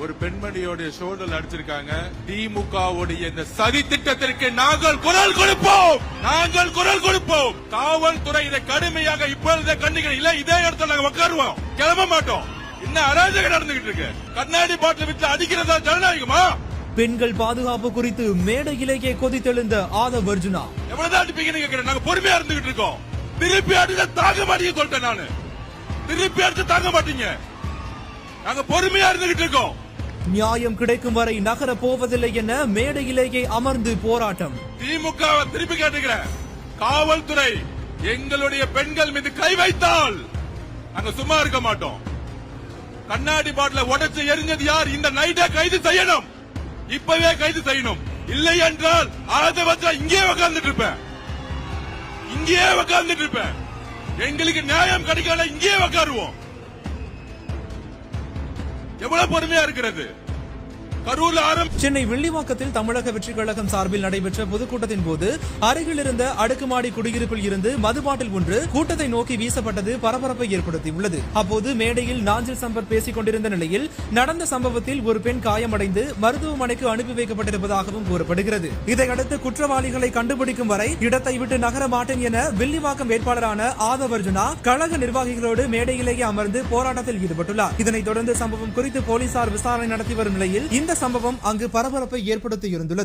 ஒரு பெண்மணியோட ஷோல்டர் அடிச்சிருக்காங்க. திமுகவுடைய இந்த சதி திட்டத்திற்கு நாங்கள் குரல் கொடுப்போம். காவல்துறை இதை கடுமையாக இப்பொழுதே கண்டிக்கிறோம். இல்ல இதே இடத்துல நாங்க உட்காருவோம், கிளம்ப மாட்டோம். என்ன அராஜகம் நடந்துகிட்டு இருக்கு? கண்ணாடி பாட்டில் விட்டு அடிக்கிறதா ஜனநாயகமா? பெண்கள் பாதுகாப்பு குறித்து மேடையிலேயே கொதித்தெழுந்த ஆதவ் அர்ஜுனா. எவ்வளவுதான் அடிப்பீங்கன்னு கேட்கிறேன். நாங்க பொறுமையா இருந்துகிட்டு இருக்கோம். திருப்பி அடிச்சா தாங்க மாட்டீங்க சொல்லிட்டேன் நானு. திருப்பி அடிச்சு தாங்க மாட்டீங்க. நாங்க பொறுமையா இருந்துகிட்டு இருக்கோம். நியாயம் கிடைக்கும் வரை நகர போவதில்லை என மேடையிலேயே அமர்ந்து போராட்டம். திமுக திருப்பி கேட்டுக்கிறேன். காவல்துறை எங்களுடைய பெண்கள் மீது கை வைத்தால் நாங்க சும்மா இருக்க மாட்டோம். கண்ணாடி பாட்டில உடைச்சு எரிஞ்சது யார்? இந்த நைட்டை கைது செய்யணும். இப்பவே கைது செய்யணும். இல்லை என்றால் அதை வச்சா இங்கே உட்கார்ந்துட்டு இருப்பேன். எங்களுக்கு நியாயம் கிடைக்கல, இங்கே உட்காருவோம். எவ்வளவு பொறுமையா இருக்கிறது? சென்னை வெள்ளிவாக்கத்தில் தமிழக வெற்றிக் கழகம் சார்பில் நடைபெற்ற பொதுக்கூட்டத்தின் போது அருகில் இருந்த அடுக்குமாடி குடியிருப்பில் இருந்து மதுபாட்டில் ஒன்று கூட்டத்தை நோக்கி வீசப்பட்டது பரபரப்பை ஏற்படுத்தியுள்ளது. அப்போது மேடையில் நாஞ்சில் சம்பத் பேசிக் கொண்டிருந்த நிலையில் நடந்த சம்பவத்தில் ஒரு பெண் காயமடைந்து மருத்துவமனைக்கு அனுப்பி வைக்கப்பட்டிருப்பதாகவும் கூறப்படுகிறது. இதையடுத்து குற்றவாளிகளை கண்டுபிடிக்கும் வரை இடத்தை விட்டு நகர மாட்டேன் என வெள்ளிவாக்கம் வேட்பாளரான ஆதவ் அர்ஜுனா கழக நிர்வாகிகளோடு மேடையிலேயே அமர்ந்து போராட்டத்தில் ஈடுபட்டுள்ளார். இதனைத் தொடர்ந்து சம்பவம் குறித்து போலீசார் விசாரணை நடத்தி வரும் நிலையில் இந்த சம்பவம் அங்கு பரபரப்பை ஏற்படுத்தியிருந்துள்ளது.